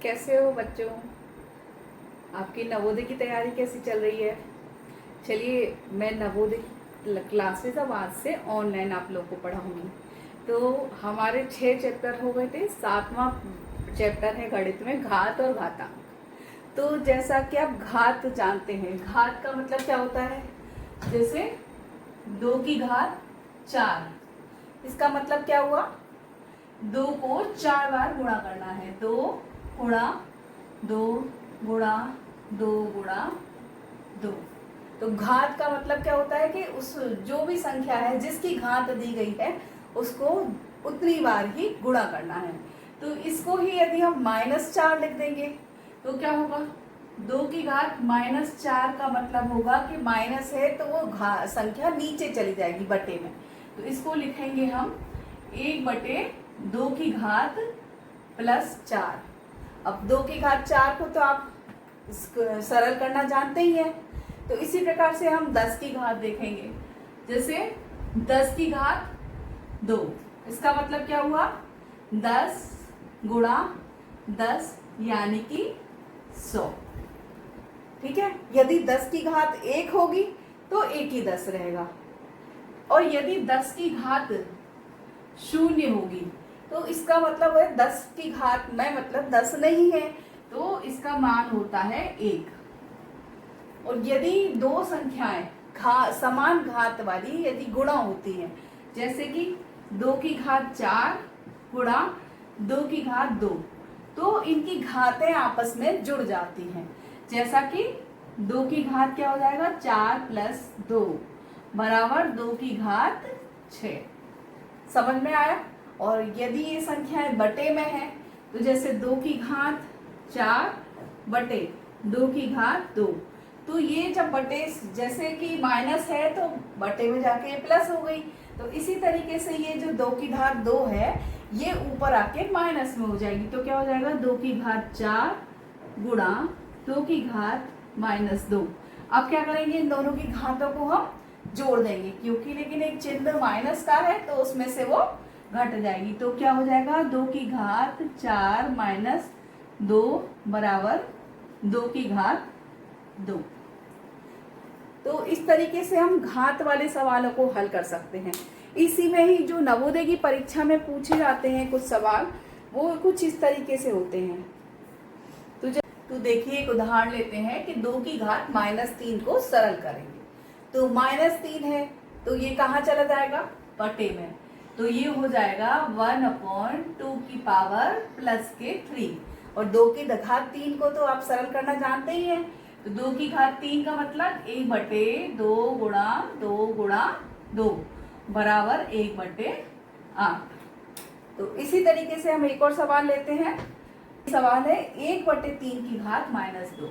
कैसे हो बच्चों? आपकी नवोदय की तैयारी कैसी चल रही है? चलिए, मैं नवोदय की क्लासेस अब आज से ऑनलाइन आप लोग को पढ़ाऊंगी। तो हमारे 6 चैप्टर हो गए थे। 7वां चैप्टर है गणित में घात और घातांक। तो जैसा कि आप घात जानते हैं, घात का मतलब क्या होता है? जैसे 2 की घात 4, इसका मतलब क्या हुआ? 2 को 4 बार गुणा करना है। 2 गुणा 2 गुणा 2 गुणा 2। तो घात का मतलब क्या होता है कि उस जो भी संख्या है जिसकी घात दी गई है उसको उतनी बार ही गुणा करना है। तो इसको ही यदि हम -4 लिख देंगे तो क्या होगा? 2 की घात -4 का मतलब होगा कि माइनस है तो वो संख्या नीचे चली जाएगी बटे में। तो इसको लिखेंगे हम 1/2 की घात +4। अब 2 की घात 4 को तो आप सरल करना जानते ही हैं। तो इसी प्रकार से हम 10 की घात देखेंगे। जैसे 10 की घात 2, इसका मतलब क्या हुआ? 10 गुणा 10 यानी कि 100। ठीक है। यदि 10 की घात 1 होगी तो 1 ही 10 रहेगा, और यदि 10 की घात 0 होगी तो इसका मतलब है 10 की घात में मतलब 10 नहीं है, तो इसका मान होता है 1। और यदि दो संख्याएं समान घात वाली यदि गुणा होती हैं, जैसे कि 2 की घात 4 गुणा 2 की घात 2, तो इनकी घातें आपस में जुड़ जाती हैं। जैसा कि 2 की घात क्या हो जाएगा? 4 + 2 बराबर 2 की घात 6। समझ में आया? और यदि ये संख्याएं बटे में है तो जैसे 2 की घात 4 बटे 2 की घात 2, तो ये जब बटे, जैसे कि माइनस है तो बटे में जाके प्लस हो गई। तो इसी तरीके से ये जो 2 की घात 2 है ये ऊपर आके माइनस में हो जाएगी। तो क्या हो जाएगा? 2 की घात 4 गुणा 2 की घात -2। अब क्या करेंगे? इन दोनों की घातों को हम जोड़ देंगे, क्योंकि लेकिन एक चिन्ह माइनस का है तो उसमें से वो घट जाएगी। तो क्या हो जाएगा? 2 की घात 4 -2 बराबर 2 की घात 2। तो इस तरीके से हम घात वाले सवालों को हल कर सकते हैं। इसी में ही जो नवोदय की परीक्षा में पूछे जाते हैं कुछ सवाल, वो कुछ इस तरीके से होते हैं। तो देखिए, एक उदाहरण लेते हैं कि 2 की घात -3 को सरल करेंगे। तो -3 है तो ये कहाँ चला जाएगा? बटे में। तो ये हो जाएगा 1/2 की पावर +3। और 2 की घात 3 को तो आप सरल करना जानते ही हैं। तो 2 की घात 3 का मतलब 1/2 गुणा 2 गुणा 2 बराबर 1/8। तो इसी तरीके से हम एक और सवाल लेते हैं। सवाल है 1/3 की घात -2।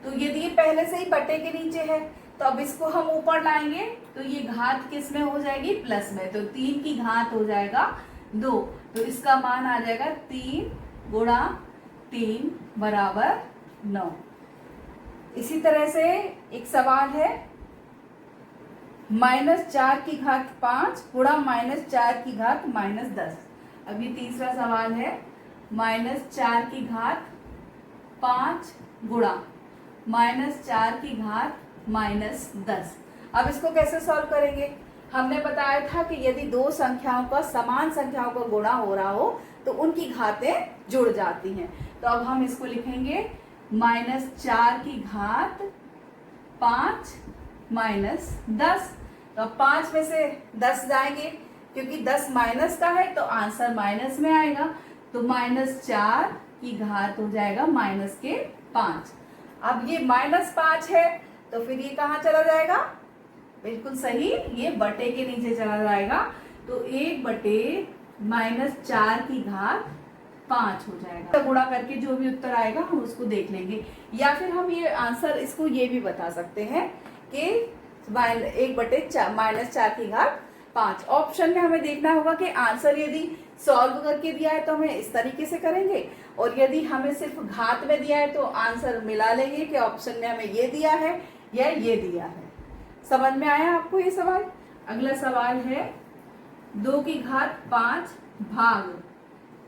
तो यदि ये पहले से ही बटे के नीचे है तो अब इसको हम ऊपर लाएंगे तो ये घात किस में हो जाएगी? प्लस में। तो 3 की घात हो जाएगा 2, तो इसका मान आ जाएगा 3 गुणा 3 बराबर 9। इसी तरह से एक सवाल है -4 की घात 5 गुणा -4 की घात -10। अब ये तीसरा सवाल है -4 की घात 5 गुणा -4 की घात -10। अब इसको कैसे सॉल्व करेंगे? हमने बताया था कि यदि दो संख्याओं का समान संख्याओं का गुणा हो रहा हो तो उनकी घातें जुड़ जाती हैं। तो अब हम इसको लिखेंगे -4 की घात 5 -10। तो अब 5 में से 10 जाएंगे, क्योंकि 10 माइनस का है तो आंसर माइनस में आएगा। तो -4 की घात हो जाएगा -5। अब ये -5 है तो फिर ये कहाँ चला जाएगा? बिल्कुल सही, ये बटे के नीचे चला जाएगा। तो 1/-4 की घात 5 हो जाएगा। तो गुणा करके जो भी उत्तर आएगा हम उसको देख लेंगे, या फिर हम ये आंसर इसको ये भी बता सकते हैं कि 1/-4 की घात 5। ऑप्शन में हमें देखना होगा कि आंसर यदि सॉल्व करके दिया है तो हमें इस तरीके से करेंगे, और यदि हमें सिर्फ घात में दिया है तो आंसर मिला लेंगे कि ऑप्शन में हमें ये दिया है या ये दिया है। समझ में आया आपको ये सवाल? अगला सवाल है 2 की घात 5 भाग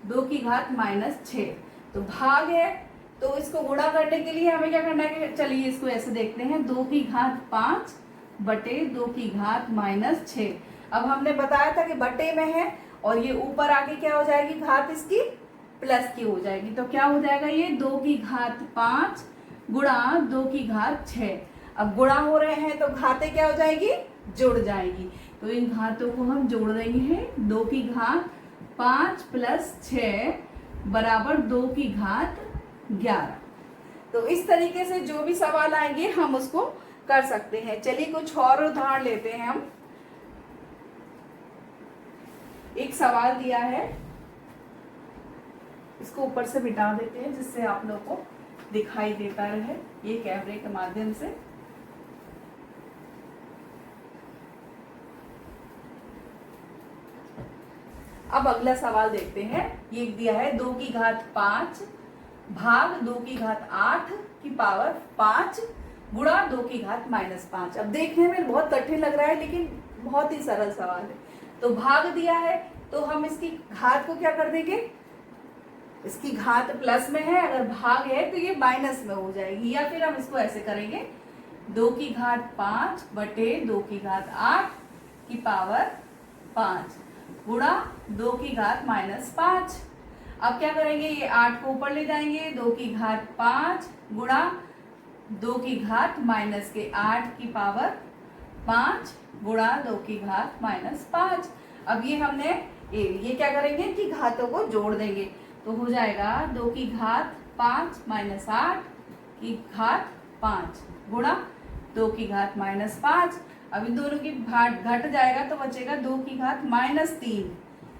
2 की घात -6। तो भाग है, तो इसको गुणा करने के लिए हमें क्या करना है, चलिए इसको ऐसे देखते हैं, 2 की घात 5 बटे 2 की घात -6। अब हमने बताया था कि बटे में है और ये ऊपर आके क्या हो जाएगी, घात इसकी प्लस की हो जाएगी। तो क्या हो जाएगा, ये 2 की घात 5 गुणा 2 की घात 6। अब गुणा हो रहे हैं तो घातें क्या हो जाएगी, जुड़ जाएगी। तो इन घातों को हम जोड़ देंगे हैं, 2 की घात 5 प्लस 6 बराबर 2 की घात 11। तो इस तरीके से जो भी सवाल आएंगे हम उसको कर सकते हैं। चलिए कुछ और उदाहरण लेते हैं हम। एक सवाल दिया है, इसको ऊपर से मिटा देते हैं जिससे आप लोगों को दिखाई देता रहे ये कैमरे के माध्यम से। अब अगला सवाल देखते हैं। ये दिया है 2 की घात 5 भाग 2 की घात 8 की पावर 5 गुणा 2 की घात -5। अब देखने में बहुत कठिन लग रहा है लेकिन बहुत ही सरल सवाल है। तो भाग दिया है तो हम इसकी घात को क्या कर देंगे, इसकी घात प्लस में है, अगर भाग है तो ये माइनस में हो जाएगी। या फिर हम इसको ऐसे करेंगे, 2 की घात 5 बटे 2 की घात 8 की पावर 5 गुणा 2 की घात -5। अब क्या करेंगे, ये 8 को ऊपर ले जाएंगे, 2 की घात 5 गुणा 2 की घात -8 की पावर 5 गुणा 2 की घात -5। अब ये हमने ये क्या करेंगे कि घातों को जोड़ देंगे, तो हो जाएगा 2 की घात 5 -8 की घात 5 गुणा 2 की घात -5। अब इन दोनों की घात घट जाएगा तो बचेगा 2 की घात -3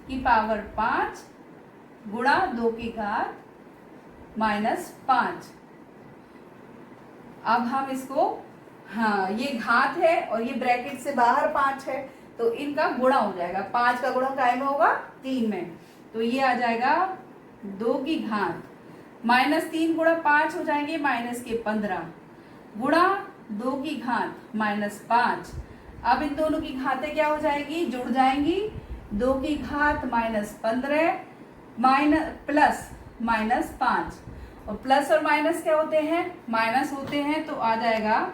की पावर 5 गुणा 2 की घात -5। अब हम इसको, हाँ ये घात है और ये ब्रैकेट से बाहर 5 है तो इनका गुणा हो जाएगा। 5 का गुणा काय में होगा, 3 में। तो ये आ जाएगा 2 की घात -3 गुणा 5 हो जाएंगे -15 गुणा 2 की घात -5। अब इन दोनों की घातें क्या हो जाएगी, जुड़ जाएंगी। 2 की घात -15 प्लस -5, और प्लस और माइनस क्या होते हैं, माइनस होते हैं। तो आ जाएगा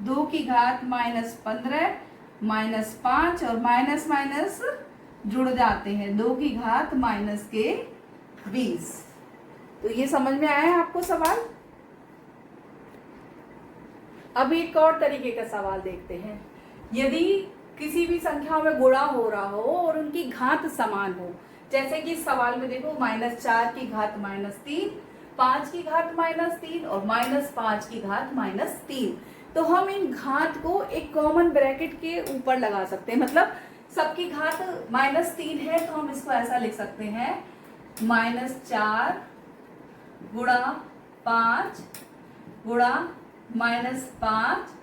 2 की घात -15 -5 और माइनस माइनस जुड़ जाते हैं, 2 की घात -20। तो ये समझ में आया है आपको सवाल। अब एक और तरीके का सवाल देखते हैं। यदि किसी भी संख्या में गुणा हो रहा हो और उनकी घात समान हो, जैसे कि इस सवाल में देखो -4 की घात -3, 5 की घात -3 और -5 की घात -3, तो हम इन घात को एक कॉमन ब्रैकेट के ऊपर लगा सकते हैं। मतलब सबकी घात -3 है तो हम इसको ऐसा लिख सकते हैं, -4 गुणा 5 गुणा -5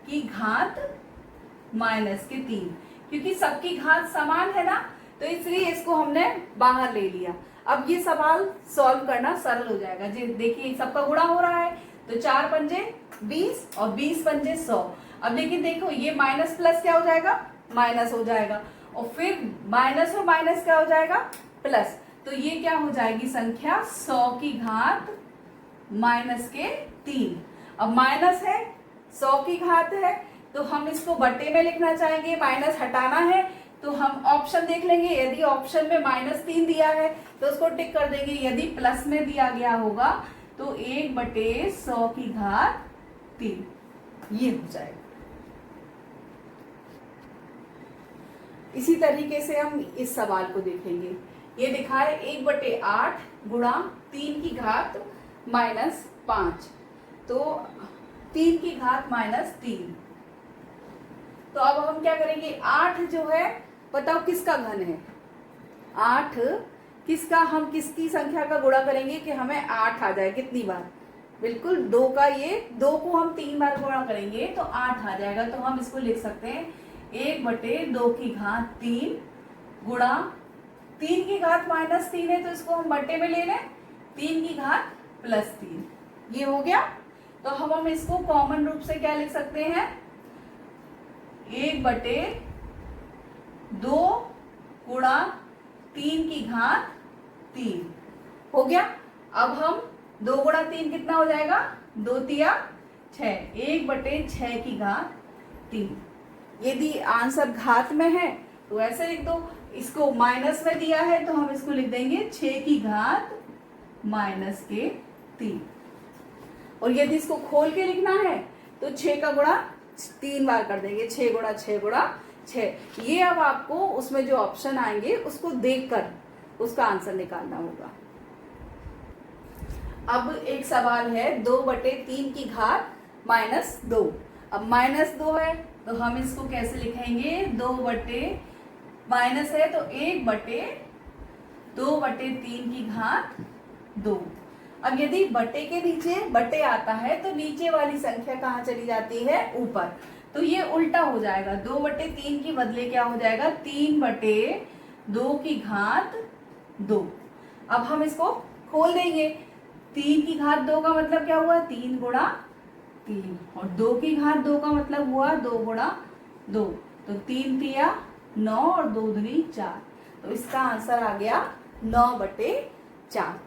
की घात -3। क्योंकि सबकी घात समान है ना, तो इसलिए इसको हमने बाहर ले लिया। अब ये सवाल सॉल्व करना सरल हो जाएगा। जी देखिए सबका गुणा हो रहा है तो 4 पंजे 20 और 20 पंजे 100। अब लेकिन देखो ये माइनस प्लस क्या हो जाएगा, माइनस हो जाएगा, और फिर माइनस और माइनस क्या हो जाएगा, प्लस। तो ये क्या हो जाएगी संख्या 100 की घात -3। अब माइनस है, 100 की घात है, तो हम इसको बटे में लिखना चाहेंगे, माइनस हटाना है तो हम ऑप्शन देख लेंगे। यदि ऑप्शन में -3 दिया है तो उसको टिक कर देंगे, यदि प्लस में दिया गया होगा तो 1/100 की घात 3 ये हो जाएगा। इसी तरीके से हम इस सवाल को देखेंगे। ये लिखा है 1/8 गुणा 3 की घात -5, तो 3 की घात -3। तो अब हम क्या करेंगे, 8 जो है बताओ किसका घन है, 8 किसका, हम किसकी संख्या का गुणा करेंगे कि हमें 8 आ जाए, कितनी बार, बिल्कुल 2 का, ये 2 को हम 3 बार गुणा करेंगे तो 8 आ जाएगा। तो हम इसको लिख सकते हैं 1/2 की घात 3 गुणा 3 की घात -3 है तो इसको हम बटे में ले लें, 3 की घात +3 ये हो गया। तो हम इसको कॉमन रूप से क्या लिख सकते हैं, 1/2 गुणा 3 की घात 3 हो गया। अब हम 2 गुणा 3 कितना हो जाएगा, 2 तिया 6, 1/6 की घात 3। यदि आंसर घात में है तो ऐसे लिख दो, इसको माइनस में दिया है तो हम इसको लिख देंगे 6 की घात -3। और यदि इसको खोल के लिखना है तो 6 का गुणा 3 बार कर देंगे, 6 गुणा 6 गुणा 6। ये अब आपको उसमें जो ऑप्शन आएंगे उसको देखकर उसका आंसर निकालना होगा। अब एक सवाल है 2/3 की घात -2। अब -2 है तो हम इसको कैसे लिखेंगे, 2 माइनस है तो 1/2/3 की घात 2। अब यदि बटे के नीचे बटे आता है तो नीचे वाली संख्या कहाँ चली जाती है, ऊपर, तो ये उल्टा हो जाएगा। 2/3 की बदले क्या हो जाएगा, 3/2 की घात 2। अब हम इसको खोल देंगे, 3 की घात 2 का मतलब क्या हुआ, 3 गुणा 3, और 2 की घात 2 का मतलब हुआ 2 गुणा 2, तो 3 तिया 9 और 2 दूनी 4। तो इसका आंसर आ गया 9/4।